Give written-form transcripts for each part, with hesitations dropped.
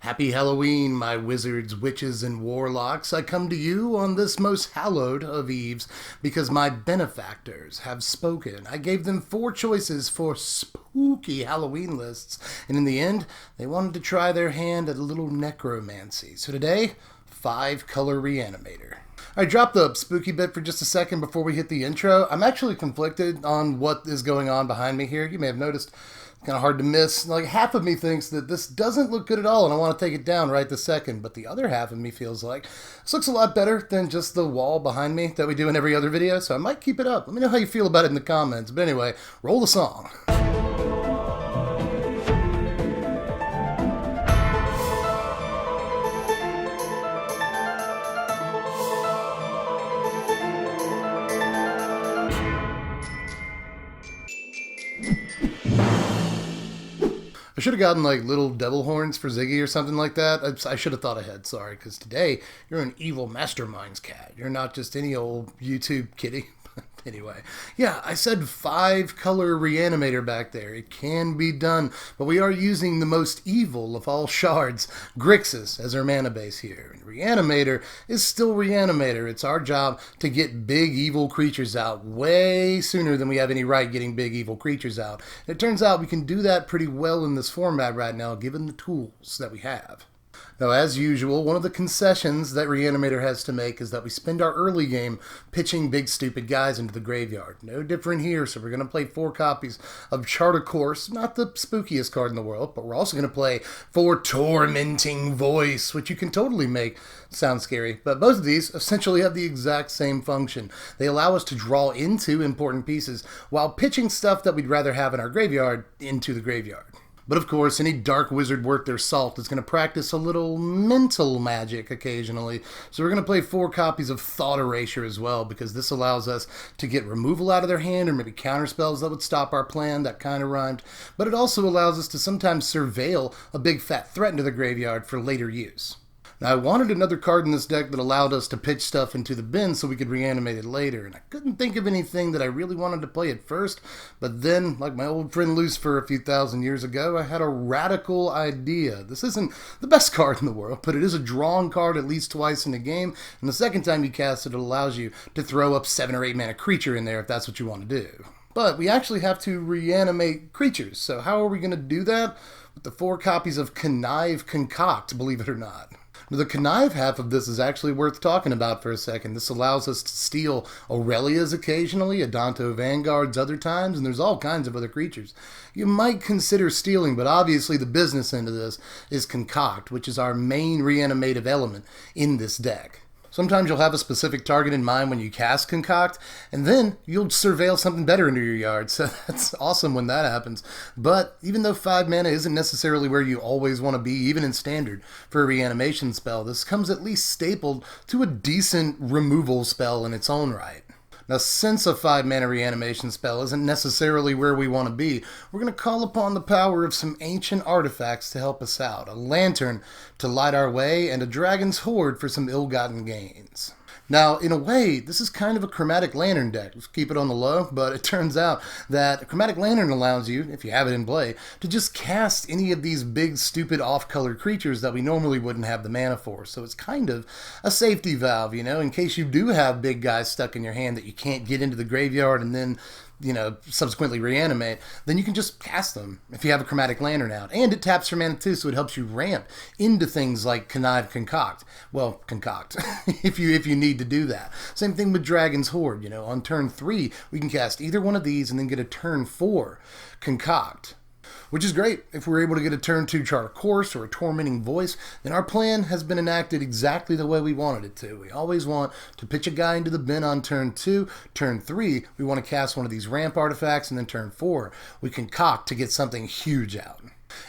Happy Halloween, my wizards, witches, and warlocks. I come to you on this most hallowed of eves because my benefactors have spoken. I gave them 4 choices for spooky Halloween lists, and in the end, they wanted to try their hand at a little necromancy. So today, 5-color Reanimator. I dropped the spooky bit for just a second before we hit the intro. I'm actually conflicted on what is going on behind me here. You may have noticed. Kind of hard to miss. Like, half of me thinks that this doesn't look good at all and I want to take it down right this second, but the other half of me feels like this looks a lot better than just the wall behind me that we do in every other video, so I might keep it up. Let me know how you feel about it in the comments. But anyway, roll the song. I should have gotten like little devil horns for Ziggy or something like that. I should have thought ahead, sorry, because today you're an evil mastermind's cat. You're not just any old YouTube kitty. Anyway, yeah, I said 5-color Reanimator back there. It can be done, but we are using the most evil of all shards, Grixis, as our mana base here. And Reanimator is still Reanimator. It's our job to get big evil creatures out way sooner than we have any right getting big evil creatures out. And it turns out we can do that pretty well in this format right now, given the tools that we have. Now, as usual, one of the concessions that Reanimator has to make is that we spend our early game pitching big stupid guys into the graveyard. No different here, so we're going to play 4 copies of Chart of Course, not the spookiest card in the world, but we're also going to play 4 Tormenting Voice, which you can totally make sound scary. But both of these essentially have the exact same function. They allow us to draw into important pieces while pitching stuff that we'd rather have in our graveyard into the graveyard. But of course, any dark wizard worth their salt is going to practice a little mental magic occasionally. So we're going to play 4 copies of Thought Erasure as well, because this allows us to get removal out of their hand or maybe counter spells that would stop our plan. That kind of rhymed. But it also allows us to sometimes surveil a big fat threat into the graveyard for later use. Now, I wanted another card in this deck that allowed us to pitch stuff into the bin so we could reanimate it later, and I couldn't think of anything that I really wanted to play at first, but then, like my old friend Lucifer a few thousand years ago, I had a radical idea. This isn't the best card in the world, but it is a drawn card at least twice in a game, and the second time you cast it, it allows you to throw up 7 or 8 mana creature in there if that's what you want to do. But we actually have to reanimate creatures, so how are we going to do that? With the 4 copies of Connive Concoct, believe it or not. The connive half of this is actually worth talking about for a second. This allows us to steal Aurelias occasionally, Adanto Vanguards other times, and there's all kinds of other creatures you might consider stealing, but obviously the business end of this is Concoct, which is our main reanimative element in this deck. Sometimes you'll have a specific target in mind when you cast Concoct, and then you'll surveil something better into your yard, so that's awesome when that happens. But even though 5 mana isn't necessarily where you always want to be, even in Standard, for a reanimation spell, this comes at least stapled to a decent removal spell in its own right. Now, since a 5 mana reanimation spell isn't necessarily where we want to be, we're going to call upon the power of some ancient artifacts to help us out. A lantern to light our way, and a dragon's hoard for some ill-gotten gains. Now, in a way, this is kind of a Chromatic Lantern deck. Let's keep it on the low, but it turns out that a Chromatic Lantern allows you, if you have it in play, to just cast any of these big, stupid, off-color creatures that we normally wouldn't have the mana for. So it's kind of a safety valve, you know, in case you do have big guys stuck in your hand that you can't get into the graveyard and then, you know, subsequently reanimate, then you can just cast them if you have a Chromatic Lantern out. And it taps for mana too, so it helps you ramp into things like Connive Concoct. Well, Concoct, if you need to do that. Same thing with Dragon's Hoard, you know, on turn 3, we can cast either one of these and then get a turn 4 Concoct. Which is great. If we're able to get a turn 2 Chart of Course or a Tormenting Voice, then our plan has been enacted exactly the way we wanted it to. We always want to pitch a guy into the bin on turn 2. Turn 3, we want to cast one of these ramp artifacts, and then turn 4, we concoct to get something huge out.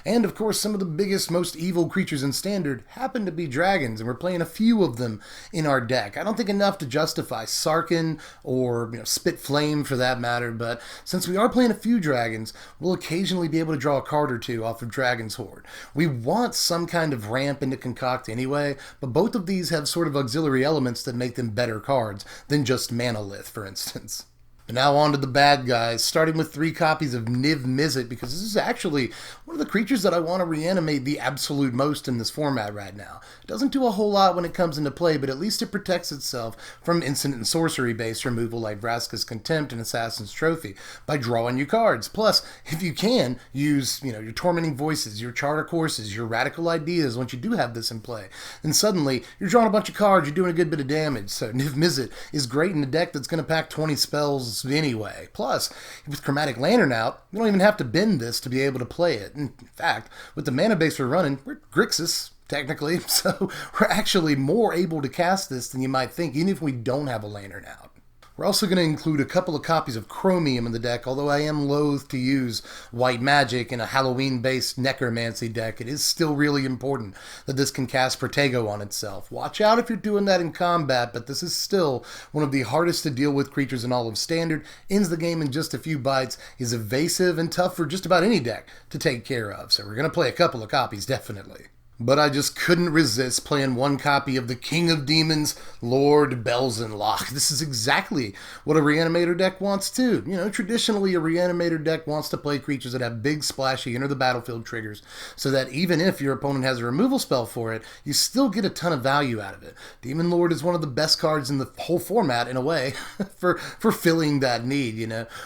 And of course, some of the biggest, most evil creatures in Standard happen to be dragons, and we're playing a few of them in our deck. I don't think enough to justify Sarkhan or Spit Flame for that matter, but since we are playing a few dragons, we'll occasionally be able to draw a card or two off of Dragon's Hoard. We want some kind of ramp into Concoct anyway, but both of these have sort of auxiliary elements that make them better cards than just Manalith, for instance. And now on to the bad guys, starting with 3 copies of Niv-Mizzet, because this is actually one of the creatures that I want to reanimate the absolute most in this format right now. It doesn't do a whole lot when it comes into play, but at least it protects itself from instant and sorcery-based removal like Vraska's Contempt and Assassin's Trophy by drawing you cards. Plus, if you can, use your Tormenting Voices, your Charter Courses, your Radical Ideas once you do have this in play. Then suddenly, you're drawing a bunch of cards, you're doing a good bit of damage. So Niv-Mizzet is great in a deck that's going to pack 20 spells anyway. Plus, with Chromatic Lantern out, you don't even have to bend this to be able to play it. In fact, with the mana base we're running, we're Grixis, technically, so we're actually more able to cast this than you might think, even if we don't have a Lantern out. We're also going to include a couple of copies of Chromium in the deck, although I am loath to use White Magic in a Halloween-based Necromancy deck. It is still really important that this can cast Protego on itself. Watch out if you're doing that in combat, but this is still one of the hardest to deal with creatures in all of Standard, ends the game in just a few bites, is evasive and tough for just about any deck to take care of. So we're going to play a couple of copies, definitely. But I just couldn't resist playing 1 copy of the King of Demons, Lord Belzenlach. This is exactly what a Reanimator deck wants too. Traditionally a Reanimator deck wants to play creatures that have big splashy enter the battlefield triggers, so that even if your opponent has a removal spell for it, you still get a ton of value out of it. Demon Lord is one of the best cards in the whole format, in a way, for filling that need,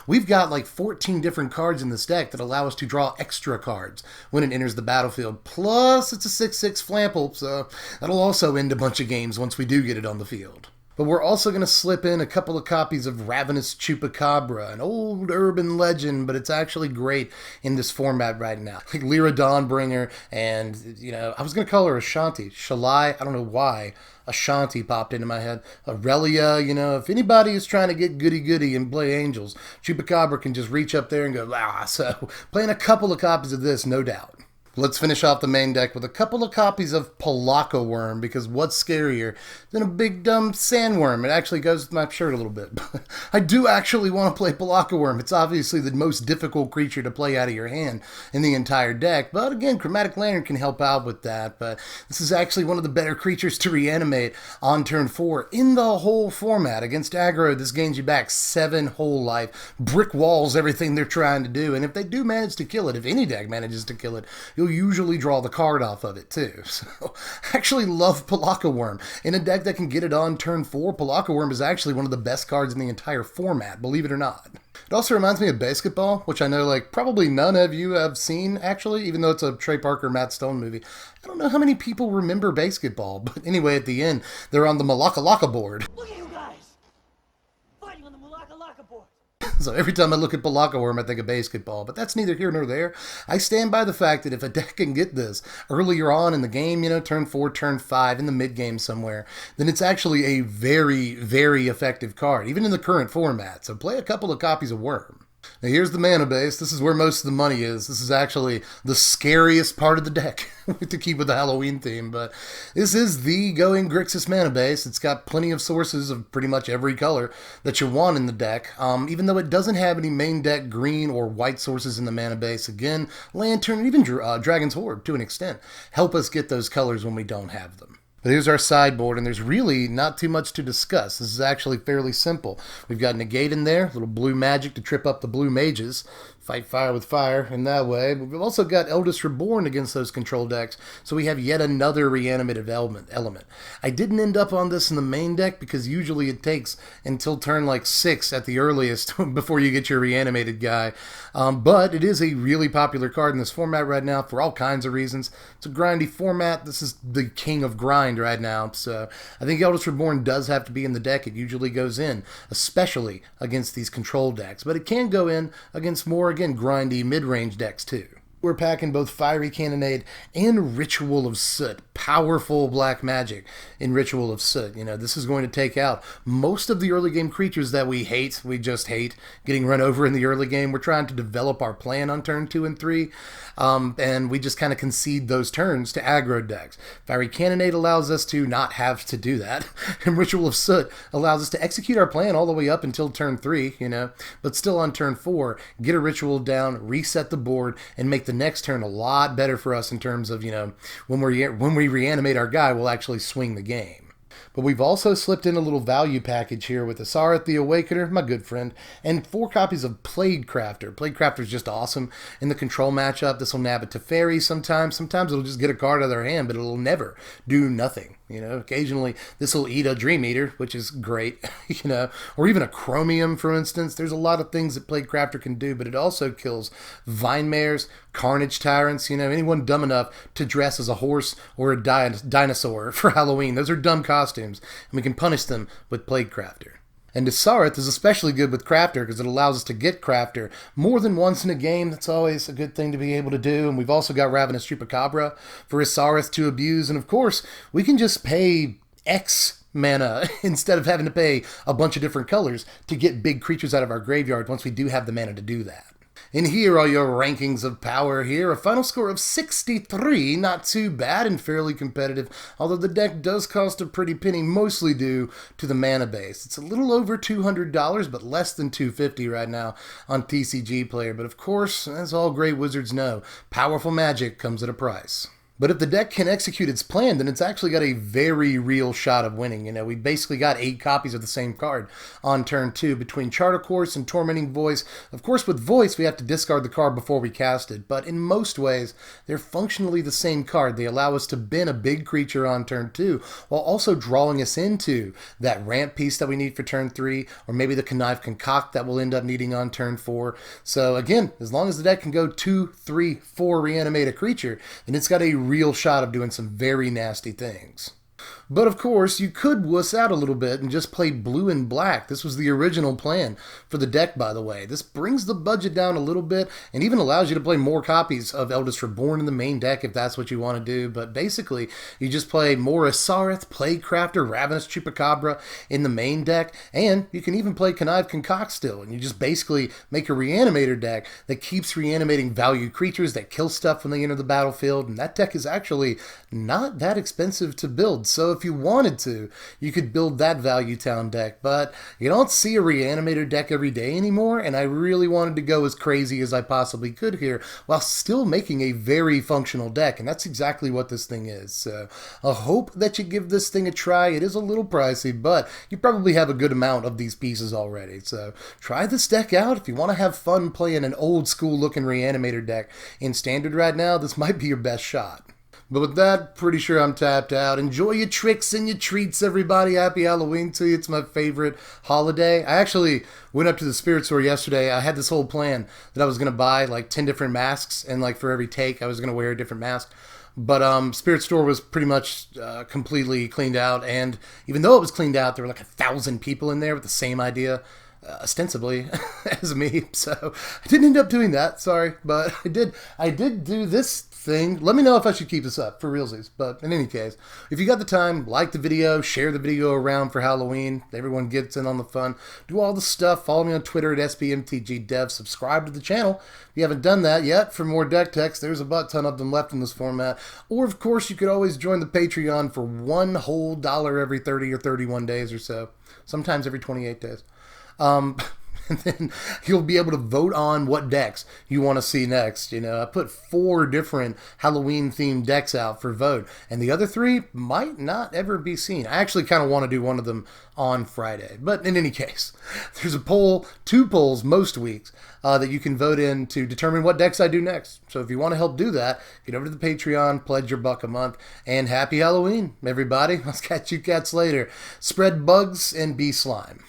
We've got like 14 different cards in this deck that allow us to draw extra cards when it enters the battlefield. Plus, it's a 6/6 Flample, so that'll also end a bunch of games once we do get it on the field. But we're also going to slip in a couple of copies of Ravenous Chupacabra, an old urban legend, but it's actually great in this format right now. Like Lyra Dawnbringer, and, I was going to call her Ashanti. Shalai, I don't know why Ashanti popped into my head. Aurelia, if anybody is trying to get goody-goody and play Angels, Chupacabra can just reach up there and go, so playing a couple of copies of this, no doubt. Let's finish off the main deck with a couple of copies of Pelakka Worm, because what's scarier than a big dumb sandworm? It actually goes with my shirt a little bit. But I do actually want to play Pelakka Worm. It's obviously the most difficult creature to play out of your hand in the entire deck. But again, Chromatic Lantern can help out with that. But this is actually one of the better creatures to reanimate on turn 4 in the whole format. Against aggro, this gains you back 7 whole life. Brick walls everything they're trying to do. And if they do manage to kill it, if any deck manages to kill it, you'll usually draw the card off of it too. So I actually love Pelakka Worm. In a deck that can get it on turn 4, Pelakka Worm is actually one of the best cards in the entire format, believe it or not. It also reminds me of Basketball, which I know probably none of you have seen actually, even though it's a Trey Parker, Matt Stone movie. I don't know how many people remember Basketball, but anyway, at the end, they're on the Malaka Laka board. Look at you guys! Fighting on the Malaka Laka board! So every time I look at Pelakka Worm, I think of Basketball, but that's neither here nor there. I stand by the fact that if a deck can get this earlier on in the game, turn 4, turn 5, in the mid-game somewhere, then it's actually a very, very effective card, even in the current format. So play a couple of copies of Worm. Now here's the mana base. This is where most of the money is. This is actually the scariest part of the deck, to keep with the Halloween theme, but this is the going Grixis mana base. It's got plenty of sources of pretty much every color that you want in the deck, even though it doesn't have any main deck green or white sources in the mana base. Again, Lantern, even Dragon's Horde to an extent, help us get those colors when we don't have them. But here's our sideboard, and there's really not too much to discuss. This is actually fairly simple. We've got Negate in there, a little blue magic to trip up the blue mages. Fight fire with fire in that way. But we've also got Eldest Reborn against those control decks, so we have yet another reanimative element. I didn't end up on this in the main deck because usually it takes until turn 6 at the earliest before you get your reanimated guy. But it is a really popular card in this format right now for all kinds of reasons. It's a grindy format. This is the king of grind right now, so I think Eldest Reborn does have to be in the deck. It usually goes in, especially against these control decks, but it can go in against more, again, grindy mid-range decks too. We're packing both Fiery Cannonade and Ritual of Soot. Powerful black magic in Ritual of Soot. This is going to take out most of the early game creatures that we hate. We just hate getting run over in the early game. We're trying to develop our plan on turn 2 and 3, and we just kind of concede those turns to aggro decks. Fiery Cannonade allows us to not have to do that, and Ritual of Soot allows us to execute our plan all the way up until turn 3, but still on turn 4, get a ritual down, reset the board, and make the next turn a lot better for us in terms of, when we reanimate our guy, we'll actually swing the game. But we've also slipped in a little value package here with Asareth the Awakener, my good friend, and 4 copies of Plague Crafter. Plague Crafter is just awesome in the control matchup. This will nab a Teferi sometimes. Sometimes it'll just get a card out of their hand, but it'll never do nothing. You know, occasionally this will eat a Dream Eater, which is great, you know, or even a Chromium, for instance. There's a lot of things that Plague Crafter can do, but it also kills Vine Mares, Carnage Tyrants, you know, anyone dumb enough to dress as a horse or a dinosaur for Halloween. Those are dumb costumes, and we can punish them with Plague Crafter. And Asareth is especially good with Crafter because it allows us to get Crafter more than once in a game. That's always a good thing to be able to do. And we've also got Ravenous Chupacabra for Asareth to abuse. And of course, we can just pay X mana instead of having to pay a bunch of different colors to get big creatures out of our graveyard once we do have the mana to do that. And here are your rankings of power here. A final score of 63, not too bad and fairly competitive, although the deck does cost a pretty penny, mostly due to the mana base. It's a little over $200, but less than $250 right now on TCG Player. But of course, as all great wizards know, powerful magic comes at a price. But if the deck can execute its plan, then it's actually got a very real shot of winning. You know, we basically got 8 copies of the same card on turn 2 between Charter Course and Tormenting Voice. Of course, with Voice, we have to discard the card before we cast it. But in most ways, they're functionally the same card. They allow us to bin a big creature on turn 2 while also drawing us into that ramp piece that we need for turn 3, or maybe the Connive Concoct that we'll end up needing on turn 4. So again, as long as the deck can go 2, 3, 4 reanimate a creature, then it's got a real shot of doing some very nasty things. But of course, you could wuss out a little bit and just play blue and black. This was the original plan for the deck, by the way. This brings the budget down a little bit and even allows you to play more copies of Eldest Reborn in the main deck if that's what you want to do. But basically, you just play more Asareth, Plague Crafter, Ravenous Chupacabra in the main deck, and you can even play Connive Concoct still. And you just basically make a Reanimator deck that keeps reanimating value creatures that kill stuff when they enter the battlefield. And that deck is actually not that expensive to build. So if you wanted to, you could build that Value Town deck, but you don't see a Reanimator deck every day anymore, and I really wanted to go as crazy as I possibly could here while still making a very functional deck, and that's exactly what this thing is. So I hope that you give this thing a try. It is a little pricey, but you probably have a good amount of these pieces already. So try this deck out. If you want to have fun playing an old school looking Reanimator deck in Standard right now, this might be your best shot. But with that, pretty sure I'm tapped out. Enjoy your tricks and your treats, everybody. Happy Halloween to you. It's my favorite holiday. I actually went up to the Spirit Store yesterday. I had this whole plan that I was going to buy like 10 different masks, and like for every take, I was going to wear a different mask. But Spirit Store was pretty much completely cleaned out, and even though it was cleaned out, there were like 1,000 people in there with the same idea. Ostensibly as me, so I didn't end up doing that, sorry, but I did do this thing. Let me know if I should keep this up for realsies. But in any case, if you got the time, like the video, share the video around for Halloween. Everyone gets in on the fun. Do all the stuff. Follow me on Twitter at SBMTGDev. Subscribe to the channel if you haven't done that yet for more deck techs. There's a butt ton of them left in this format. Or of course, you could always join the Patreon for $1 whole every 30 or 31 days or so. Sometimes every 28 days. And then you'll be able to vote on what decks you want to see next. You know, I put 4 different Halloween-themed decks out for vote, and the other 3 might not ever be seen. I actually kind of want to do one of them on Friday. But in any case, there's a poll, 2 polls most weeks, that you can vote in to determine what decks I do next. So if you want to help do that, get over to the Patreon, pledge your $1 a month, and happy Halloween, everybody. I'll catch you cats later. Spread bugs and be slime.